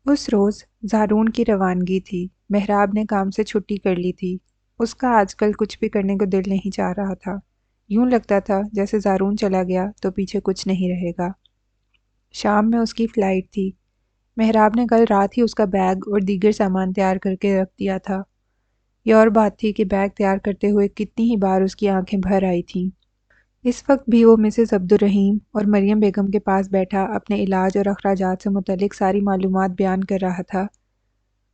اس روز زارون کی روانگی تھی۔ محراب نے کام سے چھٹی کر لی تھی۔ اس کا آج کل کچھ بھی کرنے کو دل نہیں چاہ رہا تھا۔ یوں لگتا تھا جیسے زارون چلا گیا تو پیچھے کچھ نہیں رہے گا۔ شام میں اس کی فلائٹ تھی۔ محراب نے کل رات ہی اس کا بیگ اور دیگر سامان تیار کر کے رکھ دیا تھا۔ یہ اور بات تھی کہ بیگ تیار کرتے ہوئے کتنی ہی بار اس کی آنکھیں بھر آئی تھیں۔ اس وقت بھی وہ مسز عبدالرحیم اور مریم بیگم کے پاس بیٹھا اپنے علاج اور اخراجات سے متعلق ساری معلومات بیان کر رہا تھا،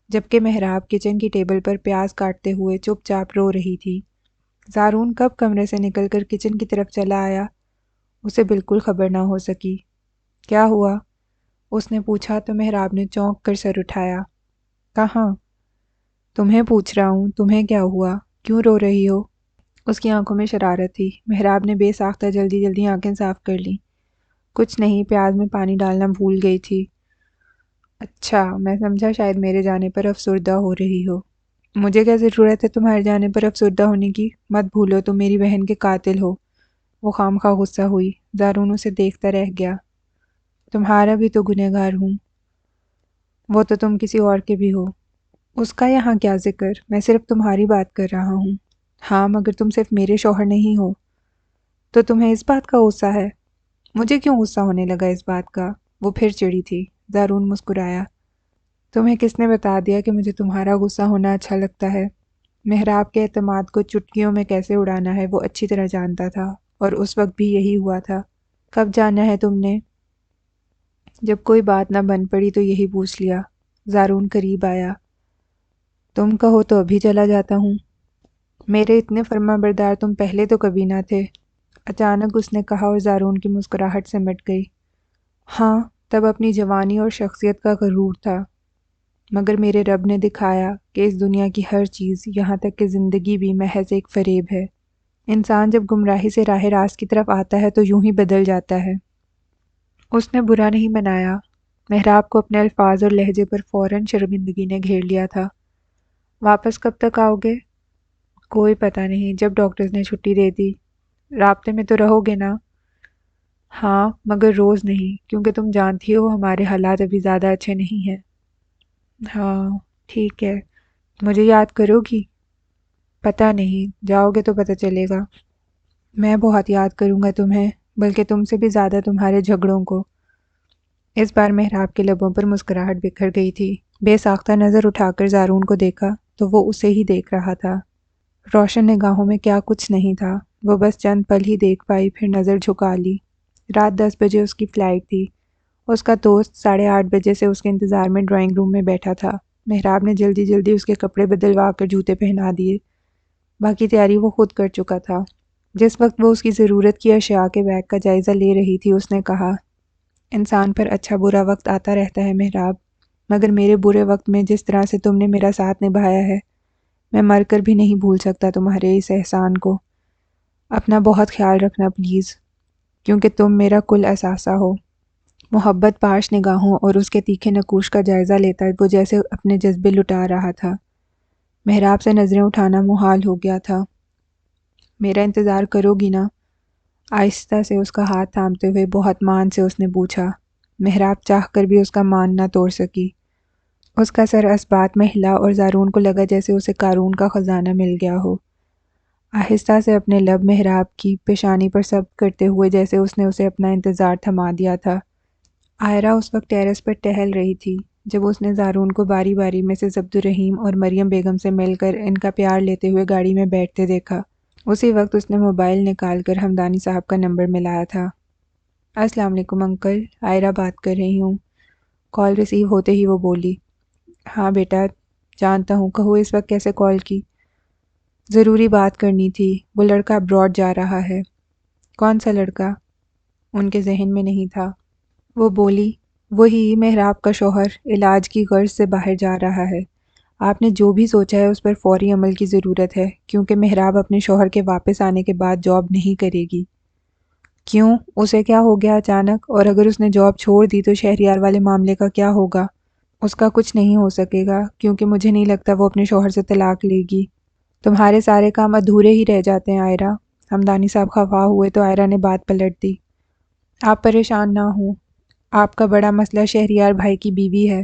جبکہ محراب کچن کی ٹیبل پر پیاز کاٹتے ہوئے چپ چاپ رو رہی تھی۔ زارون کب کمرے سے نکل کر کچن کی طرف چلا آیا، اسے بالکل خبر نہ ہو سکی۔ کیا ہوا؟ اس نے پوچھا تو محراب نے چونک کر سر اٹھایا۔ کہاں؟ تمہیں پوچھ رہا ہوں، تمہیں کیا ہوا؟ کیوں رو رہی ہو؟ اس کی آنکھوں میں شرارت تھی۔ محراب نے بے ساختہ جلدی جلدی آنکھیں صاف کر لیں۔ کچھ نہیں، پیاز میں پانی ڈالنا بھول گئی تھی۔ اچھا، میں سمجھا شاید میرے جانے پر افسردہ ہو رہی ہو۔ مجھے کیا ضرورت ہے تمہارے جانے پر افسردہ ہونے کی؟ مت بھولو تم میری بہن کے قاتل ہو۔ وہ خامخواہ غصہ ہوئی۔ زارون اسے دیکھتا رہ گیا۔ تمہارا بھی تو گنہگار ہوں۔ وہ تو تم کسی اور کے بھی ہو۔ اس کا یہاں کیا ذکر؟ میں صرف تمہاری بات کر رہا ہوں۔ ہاں، مگر تم صرف میرے شوہر نہیں ہو۔ تو تمہیں اس بات کا غصہ ہے؟ مجھے کیوں غصہ ہونے لگا اس بات کا؟ وہ پھر چڑی تھی۔ زارون مسکرایا۔ تمہیں کس نے بتا دیا کہ مجھے تمہارا غصہ ہونا اچھا لگتا ہے؟ محراب کے اعتماد کو چٹکیوں میں کیسے اڑانا ہے وہ اچھی طرح جانتا تھا، اور اس وقت بھی یہی ہوا تھا۔ کب جانا ہے تم نے؟ جب کوئی بات نہ بن پڑی تو یہی پوچھ لیا۔ زارون قریب آیا۔ تم کہو تو ابھی چلا جاتا ہوں۔ میرے اتنے فرما بردار تم پہلے تو کبھی نہ تھے۔ اچانک اس نے کہا اور زارون کی مسکراہٹ سمٹ گئی۔ ہاں، تب اپنی جوانی اور شخصیت کا غرور تھا، مگر میرے رب نے دکھایا کہ اس دنیا کی ہر چیز، یہاں تک کہ زندگی بھی، محض ایک فریب ہے۔ انسان جب گمراہی سے راہ راست کی طرف آتا ہے تو یوں ہی بدل جاتا ہے۔ اس نے برا نہیں منایا۔ محراب کو اپنے الفاظ اور لہجے پر فوراً شرمندگی نے گھیر لیا تھا۔ واپس کب تک آؤ گے؟ کوئی پتہ نہیں، جب ڈاکٹرز نے چھٹی دے دی۔ رابطے میں تو رہو گے نا؟ ہاں، مگر روز نہیں، کیونکہ تم جانتی ہو ہمارے حالات ابھی زیادہ اچھے نہیں ہیں۔ ہاں، ٹھیک ہے۔ مجھے یاد کرو گی؟ پتہ نہیں، جاؤ گے تو پتہ چلے گا۔ میں بہت یاد کروں گا تمہیں، بلکہ تم سے بھی زیادہ تمہارے جھگڑوں کو۔ اس بار محراب کے لبوں پر مسکراہٹ بکھر گئی تھی۔ بے ساختہ نظر اٹھا کر زارون کو دیکھا تو وہ اسے ہی دیکھ رہا تھا۔ روشن نگاہوں میں کیا کچھ نہیں تھا، وہ بس چند پل ہی دیکھ پائی، پھر نظر جھکا لی۔ رات 10 بجے اس کی فلائٹ تھی۔ اس کا دوست 8:30 بجے سے اس کے انتظار میں ڈرائنگ روم میں بیٹھا تھا۔ محراب نے جلدی جلدی اس کے کپڑے بدلوا کر جوتے پہنا دیے۔ باقی تیاری وہ خود کر چکا تھا۔ جس وقت وہ اس کی ضرورت کی اشیاء کے بیگ کا جائزہ لے رہی تھی، اس نے کہا، انسان پر اچھا برا وقت آتا رہتا ہے محراب، مگر میرے برے وقت میں جس طرح سے تم نے میرا ساتھ نبھایا ہے، میں مر کر بھی نہیں بھول سکتا تمہارے اس احسان کو۔ اپنا بہت خیال رکھنا پلیز، کیونکہ تم میرا کل اثاثہ ہو۔ محبت پاش نگاہوں اور اس کے تیکھے نقوش کا جائزہ لیتا وہ جیسے اپنے جذبے لٹا رہا تھا۔ محراب سے نظریں اٹھانا محال ہو گیا تھا۔ میرا انتظار کرو گی نا؟ آہستہ سے اس کا ہاتھ تھامتے ہوئے بہت مان سے اس نے پوچھا۔ محراب چاہ کر بھی اس کا مان نہ توڑ سکی۔ اس کا سر اس بات میں ہلا اور زارون کو لگا جیسے اسے قارون کا خزانہ مل گیا ہو۔ آہستہ سے اپنے لب محراب کی پیشانی پر ثبت کرتے ہوئے جیسے اس نے اسے اپنا انتظار تھما دیا تھا۔ عائرہ اس وقت ٹیرس پر ٹہل رہی تھی۔ جب اس نے زارون کو باری باری مسز عبدالرحیم اور مریم بیگم سے مل کر ان کا پیار لیتے ہوئے گاڑی میں بیٹھتے دیکھا، اسی وقت اس نے موبائل نکال کر ہمدانی صاحب کا نمبر ملایا تھا۔ السلام علیکم انکل، عائرہ بات کر رہی ہوں۔ کال ریسیو ہوتے ہی وہ بولی، ہاں بیٹا جانتا ہوں، کہو اس وقت کیسے کال کی؟ ضروری بات کرنی تھی، وہ لڑکا ابراڈ جا رہا ہے۔ کون سا لڑکا؟ ان کے ذہن میں نہیں تھا۔ وہ بولی، وہی محراب کا شوہر، علاج کی غرض سے باہر جا رہا ہے۔ آپ نے جو بھی سوچا ہے اس پر فوری عمل کی ضرورت ہے، کیونکہ محراب اپنے شوہر کے واپس آنے کے بعد جاب نہیں کرے گی۔ کیوں؟ اسے کیا ہو گیا اچانک؟ اور اگر اس نے جاب چھوڑ دی تو شہریار والے معاملے کا کیا ہوگا؟ اس کا کچھ نہیں ہو سکے گا، کیونکہ مجھے نہیں لگتا وہ اپنے شوہر سے طلاق لے گی۔ تمہارے سارے کام ادھورے ہی رہ جاتے ہیں عائرہ۔ ہمدانی صاحب خفا ہوئے تو عائرہ نے بات پلٹ دی، آپ پریشان نہ ہوں، آپ کا بڑا مسئلہ شہریار بھائی کی بیوی ہے،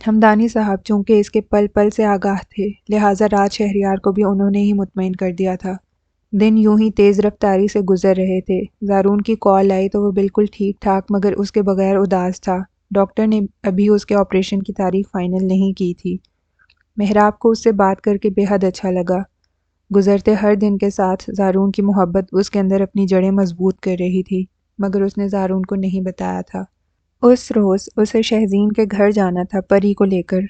ہمدانی صاحب چونکہ اس کے پل پل سے آگاہ تھے، لہٰذا رات شہریار کو بھی انہوں نے ہی مطمئن کر دیا تھا۔ دن یوں ہی تیز رفتاری سے گزر رہے تھے۔ زارون کی کال آئی تو وہ بالکل ٹھیک ٹھاک مگر اس کے بغیر اداس تھا۔ ڈاکٹر نے ابھی اس کے آپریشن کی تاریخ فائنل نہیں کی تھی۔ محراب کو اس سے بات کر کے بے حد اچھا لگا۔ گزرتے ہر دن کے ساتھ زارون کی محبت اس کے اندر اپنی جڑیں مضبوط کر رہی تھی، مگر اس نے زارون کو نہیں بتایا تھا۔ اس روز اسے شہزین کے گھر جانا تھا پری کو لے کر،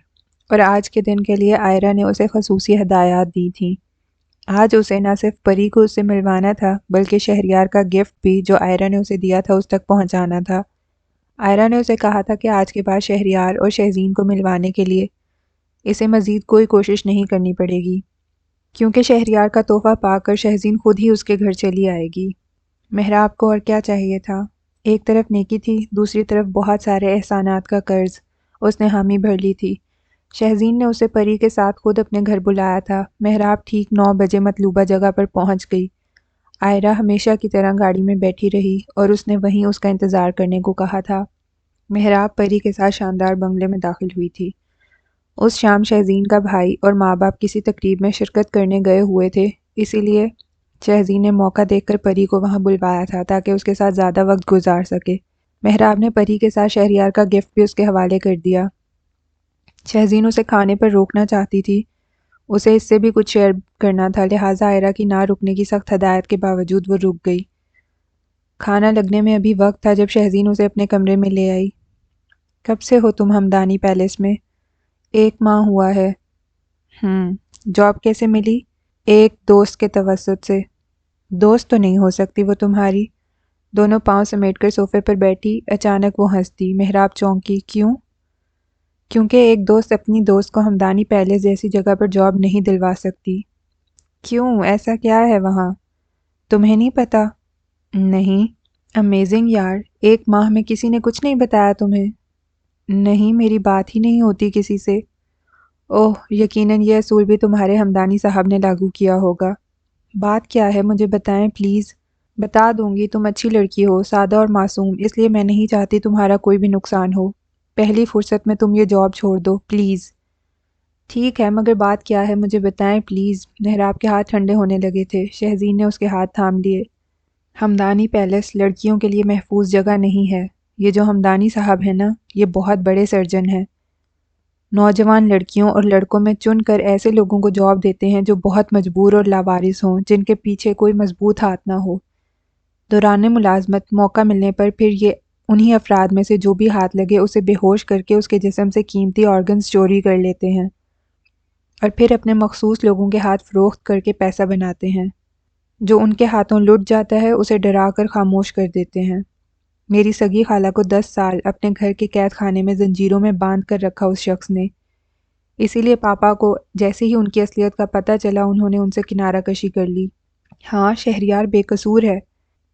اور آج کے دن کے لیے آئرہ نے اسے خصوصی ہدایات دی تھیں۔ آج اسے نہ صرف پری کو اس سے ملوانا تھا بلکہ شہریار کا گفٹ بھی جو آئرہ نے اسے دیا تھا اس تک پہنچانا تھا۔ آئرہ نے اسے کہا تھا کہ آج کے بعد شہریار اور شہزین کو ملوانے کے لیے اسے مزید کوئی کوشش نہیں کرنی پڑے گی، کیونکہ شہریار کا تحفہ پا کر شہزین خود ہی اس کے گھر چلی آئے گی۔ محراب کو اور کیا چاہیے تھا؟ ایک طرف نیکی تھی، دوسری طرف بہت سارے احسانات کا قرض اس نے حامی بھر لی تھی۔ شہزین نے اسے پری کے ساتھ خود اپنے گھر بلایا تھا۔ محراب ٹھیک 9 بجے مطلوبہ جگہ پر پہنچ گئی۔ آئرہ ہمیشہ کی طرح گاڑی میں بیٹھی رہی اور اس نے وہیں اس کا انتظار کرنے کو کہا تھا۔ محراب پری کے ساتھ شاندار بنگلے میں داخل ہوئی تھی۔ اس شام شہزین کا بھائی اور ماں باپ کسی تقریب میں شرکت کرنے گئے ہوئے تھے، اسی لیے شہزین نے موقع دیکھ کر پری کو وہاں بلوایا تھا تاکہ اس کے ساتھ زیادہ وقت گزار سکے۔ محراب نے پری کے ساتھ شہریار کا گفٹ بھی اس کے حوالے کر دیا۔ شہزین اسے کھانے پر روکنا چاہتی تھی، اسے اس سے بھی کچھ شیئر کرنا تھا، لہٰذا آئرہ کی نہ رکنے کی سخت ہدایت کے باوجود وہ رک گئی۔ کھانا لگنے میں ابھی وقت تھا جب شہزین اسے اپنے کمرے میں لے آئی۔ کب سے ہو تم ہمدانی پیلس میں؟ 1 ماہ ہوا ہے۔ جاب کیسے ملی؟ ایک دوست کے توسط سے۔ دوست تو نہیں ہو سکتی وہ تمہاری؟ دونوں پاؤں سمیٹ کر صوفے پر بیٹھی، اچانک وہ ہنس دی۔ محراب چونکی۔ کیوں؟ کیونکہ ایک دوست اپنی دوست کو ہمدانی پیلس جیسی جگہ پر جاب نہیں دلوا سکتی۔ کیوں؟ ایسا کیا ہے وہاں؟ تمہیں نہیں پتا؟ نہیں۔ امیزنگ یار، 1 ماہ میں کسی نے کچھ نہیں بتایا تمہیں؟ نہیں، میری بات ہی نہیں ہوتی کسی سے۔ اوہ، یقیناً یہ اصول بھی تمہارے ہمدانی صاحب نے لاگو کیا ہوگا۔ بات کیا ہے مجھے بتائیں پلیز۔ بتا دوں گی، تم اچھی لڑکی ہو، سادہ اور معصوم، اس لیے میں نہیں چاہتی تمہارا کوئی بھی نقصان ہو۔ پہلی فرصت میں تم یہ جاب چھوڑ دو پلیز۔ ٹھیک ہے، مگر بات کیا ہے مجھے بتائیں پلیز۔ محراب کے ہاتھ ٹھنڈے ہونے لگے تھے۔ شہزین نے اس کے ہاتھ تھام لیے۔ ہمدانی پیلس لڑکیوں کے لیے محفوظ جگہ نہیں ہے۔ یہ جو ہمدانی صاحب ہیں نا، یہ بہت بڑے سرجن ہیں۔ نوجوان لڑکیوں اور لڑکوں میں چن کر ایسے لوگوں کو جاب دیتے ہیں جو بہت مجبور اور لاوارث ہوں، جن کے پیچھے کوئی مضبوط ہاتھ نہ ہو۔ دوران ملازمت موقع ملنے پر پھر یہ انہی افراد میں سے جو بھی ہاتھ لگے اسے بے ہوش کر کے اس کے جسم سے قیمتی آرگنز چوری کر لیتے ہیں اور پھر اپنے مخصوص لوگوں کے ہاتھ فروخت کر کے پیسہ بناتے ہیں۔ جو ان کے ہاتھوں لٹ جاتا ہے اسے ڈرا کر خاموش کر دیتے ہیں۔ میری سگی خالہ کو 10 سال اپنے گھر کے قید خانے میں زنجیروں میں باندھ کر رکھا اس شخص نے۔ اسی لیے پاپا کو جیسے ہی ان کی اصلیت کا پتہ چلا انہوں نے ان سے کنارہ کشی کر لی۔ ہاں، شہریار بے قصور ہے۔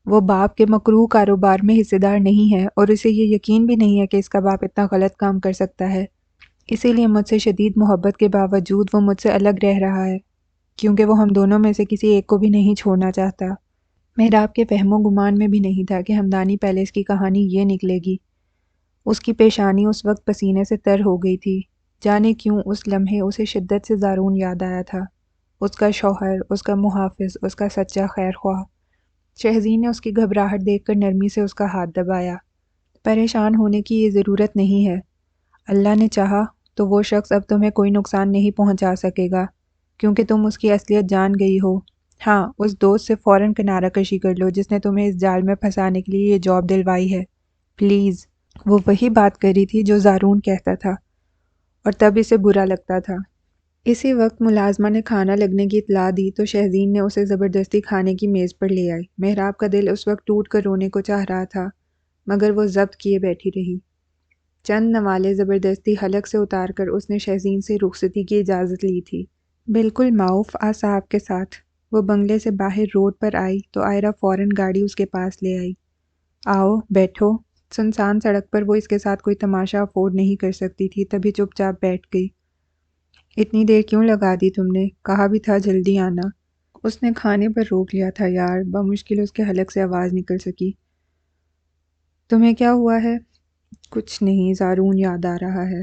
وہ باپ کے مکروہ کاروبار میں حصے دار نہیں ہے اور اسے یہ یقین بھی نہیں ہے کہ اس کا باپ اتنا غلط کام کر سکتا ہے۔ اسی لیے مجھ سے شدید محبت کے باوجود وہ مجھ سے الگ رہ رہا ہے، کیونکہ وہ ہم دونوں میں سے کسی ایک کو بھی نہیں چھوڑنا چاہتا۔ محراب کے فہم و گمان میں بھی نہیں تھا کہ ہمدانی پیلس کی کہانی یہ نکلے گی۔ اس کی پیشانی اس وقت پسینے سے تر ہو گئی تھی۔ جانے کیوں اس لمحے اسے شدت سے زارون یاد آیا تھا، اس کا شوہر، اس کا محافظ، اس کا سچا خیر خواہ۔ شہزین نے اس کی گھبراہٹ دیکھ کر نرمی سے اس کا ہاتھ دبایا۔ پریشان ہونے کی یہ ضرورت نہیں ہے۔ اللہ نے چاہا تو وہ شخص اب تمہیں کوئی نقصان نہیں پہنچا سکے گا، کیونکہ تم اس کی اصلیت جان گئی ہو۔ ہاں، اس دوست سے فوراً کنارہ کشی کر لو جس نے تمہیں اس جال میں پھنسانے کے لیے یہ جاب دلوائی ہے، پلیز۔ وہ وہی بات کری تھی جو زارون کہتا تھا، اور تب اسے برا لگتا تھا۔ اسی وقت ملازمہ نے کھانا لگنے کی اطلاع دی تو شہزین نے اسے زبردستی کھانے کی میز پر لے آئی۔ محراب کا دل اس وقت ٹوٹ کر رونے کو چاہ رہا تھا، مگر وہ ضبط کیے بیٹھی رہی۔ چند نوالے زبردستی حلق سے اتار کر اس نے شہزین سے رخصتی کی اجازت لی تھی، بالکل معروف اعصاب کے ساتھ۔ وہ بنگلے سے باہر روڈ پر آئی تو آئرہ فوراً گاڑی اس کے پاس لے آئی۔ آؤ بیٹھو۔ سنسان سڑک پر وہ اس کے ساتھ کوئی تماشا افورڈ نہیں کر سکتی تھی، تبھی چپ چاپ بیٹھ گئی۔ اتنی دیر کیوں لگا دی تم نے؟ کہا بھی تھا جلدی آنا۔ اس نے کھانے پر روک لیا تھا یار، بمشکل اس کے حلق سے آواز نکل سکی۔ تمہیں کیا ہوا ہے؟ کچھ نہیں، زارون یاد آ رہا ہے۔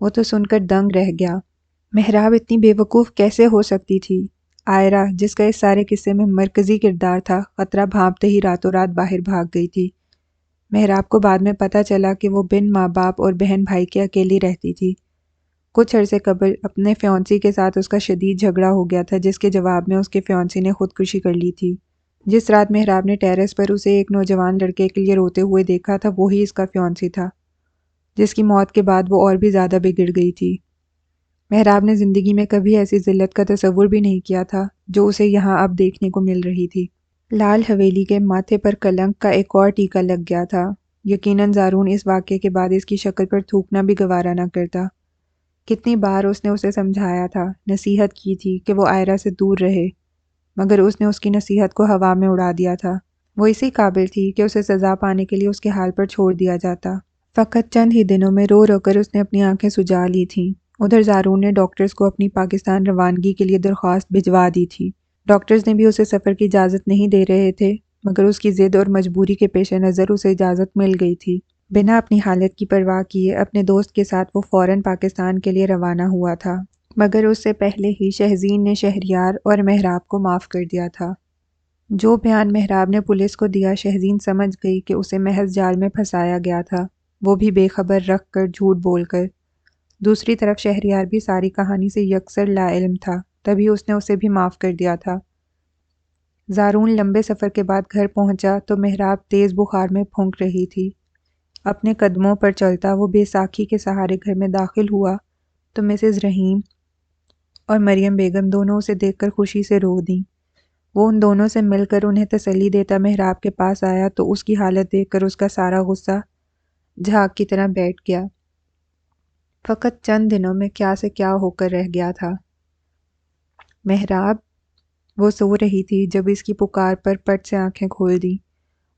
وہ تو سن کر دنگ رہ گیا۔ محراب اتنی بیوقوف کیسے ہو سکتی تھی؟ آئرہ، جس کا اس سارے قصے میں مرکزی کردار تھا، خطرہ بھانپتے ہی راتوں رات باہر بھاگ گئی تھی۔ محراب کو بعد میں پتہ چلا کہ وہ بن ماں باپ اور بہن بھائی کے اکیلی رہتی تھی۔ کچھ عرصے قبل اپنے فیونسی کے ساتھ اس کا شدید جھگڑا ہو گیا تھا، جس کے جواب میں اس کے فیونسی نے خودکشی کر لی تھی۔ جس رات محراب نے ٹیرس پر اسے ایک نوجوان لڑکے کے لیے روتے ہوئے دیکھا تھا، وہی اس کا فیونسی تھا، جس کی موت کے بعد وہ اور بھی زیادہ بگڑ گئی تھی۔ محراب نے زندگی میں کبھی ایسی ذلت کا تصور بھی نہیں کیا تھا جو اسے یہاں اب دیکھنے کو مل رہی تھی۔ لال حویلی کے ماتھے پر کلنک کا ایک اور ٹیکا لگ گیا تھا۔ یقیناً زارون اس واقعے کے بعد اس کی شکل پر تھوکنا بھی گوارا نہ کرتا۔ کتنی بار اس نے اسے سمجھایا تھا، نصیحت کی تھی کہ وہ آئرہ سے دور رہے، مگر اس نے اس کی نصیحت کو ہوا میں اڑا دیا تھا۔ وہ اسی قابل تھی کہ اسے سزا پانے کے لیے اس کے حال پر چھوڑ دیا جاتا۔ فقط چند ہی دنوں میں رو رو کر اس نے اپنی آنکھیں سجا لی تھیں۔ ادھر زارون نے ڈاکٹرز کو اپنی پاکستان روانگی کے لیے درخواست بھجوا دی تھی۔ ڈاکٹرز نے بھی اسے سفر کی اجازت نہیں دے رہے تھے، مگر اس کی ضد اور مجبوری کے پیش نظر اسے اجازت مل گئی تھی۔ بنا اپنی حالت کی پرواہ کیے اپنے دوست کے ساتھ وہ فوراً پاکستان کے لیے روانہ ہوا تھا، مگر اس سے پہلے ہی شہزین نے شہریار اور محراب کو معاف کر دیا تھا۔ جو بیان محراب نے پولیس کو دیا، شہزین سمجھ گئی کہ اسے محض جال میں پھنسایا گیا تھا، وہ بھی بے خبر رکھ کر، جھوٹ بول کر۔ دوسری طرف شہریار بھی ساری کہانی سے یکسر لا علم تھا، تبھی اس نے اسے بھی معاف کر دیا تھا۔ زارون لمبے سفر کے بعد گھر پہنچا تو محراب تیز بخار میں پھونک رہی تھی۔ اپنے قدموں پر چلتا وہ بے ساکھی کے سہارے گھر میں داخل ہوا تو مسز رحیم اور مریم بیگم دونوں اسے دیکھ کر خوشی سے رو دیں۔ وہ ان دونوں سے مل کر انہیں تسلی دیتا محراب کے پاس آیا تو اس کی حالت دیکھ کر اس کا سارا غصہ جھاگ کی طرح بیٹھ گیا۔ فقط چند دنوں میں کیا سے کیا ہو کر رہ گیا تھا۔ محراب، وہ سو رہی تھی جب اس کی پکار پر پٹ سے آنکھیں کھول دیں۔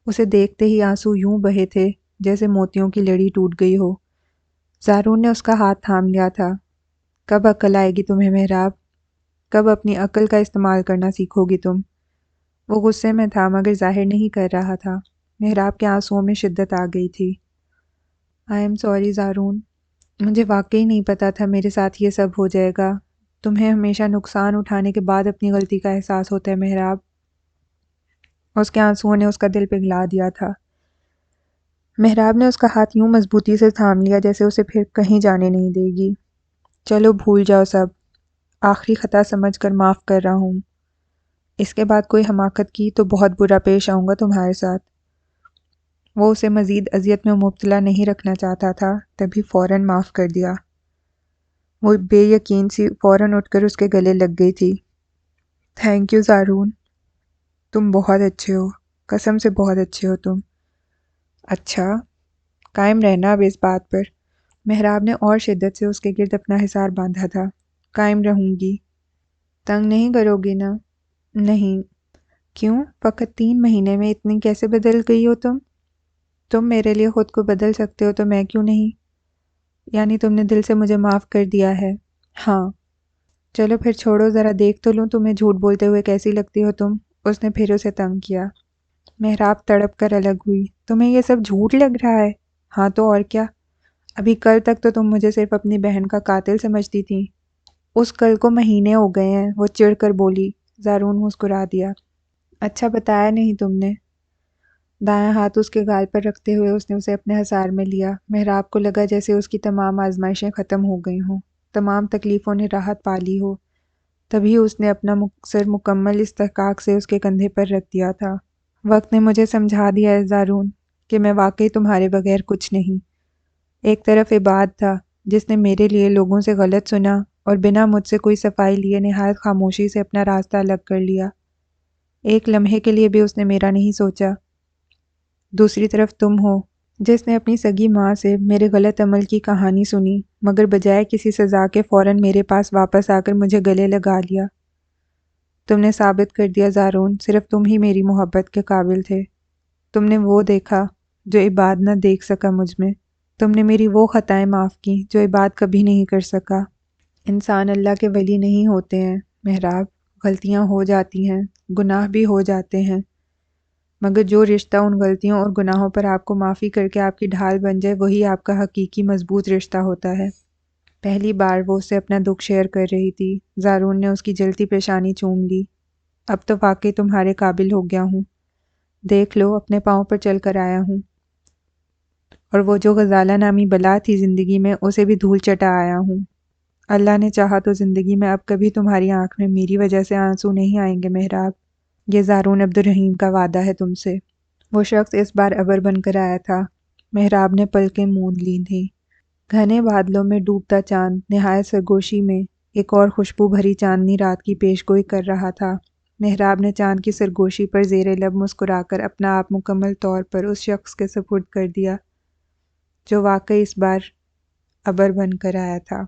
اسے دیکھتے ہی آنسو یوں بہے تھے جیسے موتیوں کی لڑی ٹوٹ گئی ہو۔ زارون نے اس کا ہاتھ تھام لیا تھا۔ کب عقل آئے گی تمہیں محراب؟ کب اپنی عقل کا استعمال کرنا سیکھو گی تم؟ وہ غصے میں تھا مگر ظاہر نہیں کر رہا تھا۔ محراب کے آنسوؤں میں شدت آ گئی تھی۔ آئی ایم سوری زارون، مجھے واقعی نہیں پتا تھا میرے ساتھ یہ سب ہو جائے گا۔ تمہیں ہمیشہ نقصان اٹھانے کے بعد اپنی غلطی کا احساس ہوتا ہے محراب۔ اس کے آنسوؤں نے اس کا دل پگھلا دیا تھا۔ محراب نے اس کا ہاتھ یوں مضبوطی سے تھام لیا جیسے اسے پھر کہیں جانے نہیں دے گی۔ چلو بھول جاؤ سب، آخری خطا سمجھ کر معاف کر رہا ہوں۔ اس کے بعد کوئی حماقت کی تو بہت برا پیش آؤں گا تمہارے ساتھ۔ وہ اسے مزید اذیت میں مبتلا نہیں رکھنا چاہتا تھا، تبھی فوراً معاف کر دیا۔ وہ بے یقین سی فوراً اٹھ کر اس کے گلے لگ گئی تھی۔ تھینک یو زارون، تم بہت اچھے ہو، قسم سے بہت اچھے ہو تم۔ اچھا، قائم رہنا اب اس بات پر۔ محراب نے اور شدت سے اس کے گرد اپنا حصار باندھا تھا۔ قائم رہوں گی۔ تنگ نہیں کرو گی نا؟ نہیں۔ کیوں؟ فقط 3 مہینے میں اتنی کیسے بدل گئی ہو تم؟ تم میرے لیے خود کو بدل سکتے ہو تو میں کیوں نہیں؟ یعنی تم نے دل سے مجھے معاف کر دیا ہے؟ ہاں۔ چلو پھر چھوڑو، ذرا دیکھ تو لوں تمہیں جھوٹ بولتے ہوئے کیسی لگتی ہو تم۔ اس نے پھر اسے تنگ کیا۔ محراب تڑپ کر الگ ہوئی۔ تمہیں یہ سب جھوٹ لگ رہا ہے؟ ہاں تو اور کیا؟ ابھی کل تک تو تم مجھے صرف اپنی بہن کا قاتل سمجھتی تھی۔ اس کل کو مہینے ہو گئے ہیں، وہ چڑ کر بولی۔ زارون مسکرا دیا۔ اچھا بتایا نہیں تم نے۔ دایاں ہاتھ اس کے گال پر رکھتے ہوئے اس نے اسے اپنے حصار میں لیا۔ محراب کو لگا جیسے اس کی تمام آزمائشیں ختم ہو گئی ہوں، تمام تکلیفوں نے راحت پا لی ہو۔ تبھی اس نے اپنا سر مکمل استحقاق سے اس کے کندھے پر رکھ دیا تھا۔ وقت نے مجھے سمجھا دیا ہے زارون کہ میں واقعی تمہارے بغیر کچھ نہیں۔ ایک طرف عباد تھا جس نے میرے لیے لوگوں سے غلط سنا اور بنا مجھ سے کوئی صفائی لیے نہایت خاموشی سے اپنا راستہ الگ کر لیا۔ ایک لمحے کے لیے بھی اس نے میرا نہیں سوچا۔ دوسری طرف تم ہو جس نے اپنی سگی ماں سے میرے غلط عمل کی کہانی سنی، مگر بجائے کسی سزا کے فوراً میرے پاس واپس آ کر مجھے گلے لگا لیا۔ تم نے ثابت کر دیا زارون، صرف تم ہی میری محبت کے قابل تھے۔ تم نے وہ دیکھا جو عباد نہ دیکھ سکا مجھ میں۔ تم نے میری وہ خطائیں معاف کی جو عباد کبھی نہیں کر سکا۔ انسان اللہ کے ولی نہیں ہوتے ہیں محراب، غلطیاں ہو جاتی ہیں، گناہ بھی ہو جاتے ہیں، مگر جو رشتہ ان غلطیوں اور گناہوں پر آپ کو معافی کر کے آپ کی ڈھال بن جائے، وہی آپ کا حقیقی مضبوط رشتہ ہوتا ہے۔ پہلی بار وہ اسے اپنا دکھ شیئر کر رہی تھی۔ زارون نے اس کی جلتی پیشانی چوم لی۔ اب تو واقعی تمہارے قابل ہو گیا ہوں۔ دیکھ لو، اپنے پاؤں پر چل کر آیا ہوں، اور وہ جو غزالہ نامی بلا تھی زندگی میں، اسے بھی دھول چٹا آیا ہوں۔ اللہ نے چاہا تو زندگی میں اب کبھی تمہاری آنکھ میں میری وجہ سے آنسو نہیں آئیں گے مہراب۔ یہ زارون عبدالرحیم کا وعدہ ہے تم سے۔ وہ شخص اس بار ابر بن کر آیا تھا۔ مہراب نے پلکیں موند لی تھیں۔ گھنے بادلوں میں ڈوبتا چاند نہایت سرگوشی میں ایک اور خوشبو بھری چاندنی رات کی پیشگوئی کر رہا تھا۔ مہراب نے چاند کی سرگوشی پر زیر لب مسکرا کر اپنا آپ مکمل طور پر اس شخص کے سپرد کر دیا جو واقعی اس بار ابر بن کر آیا تھا۔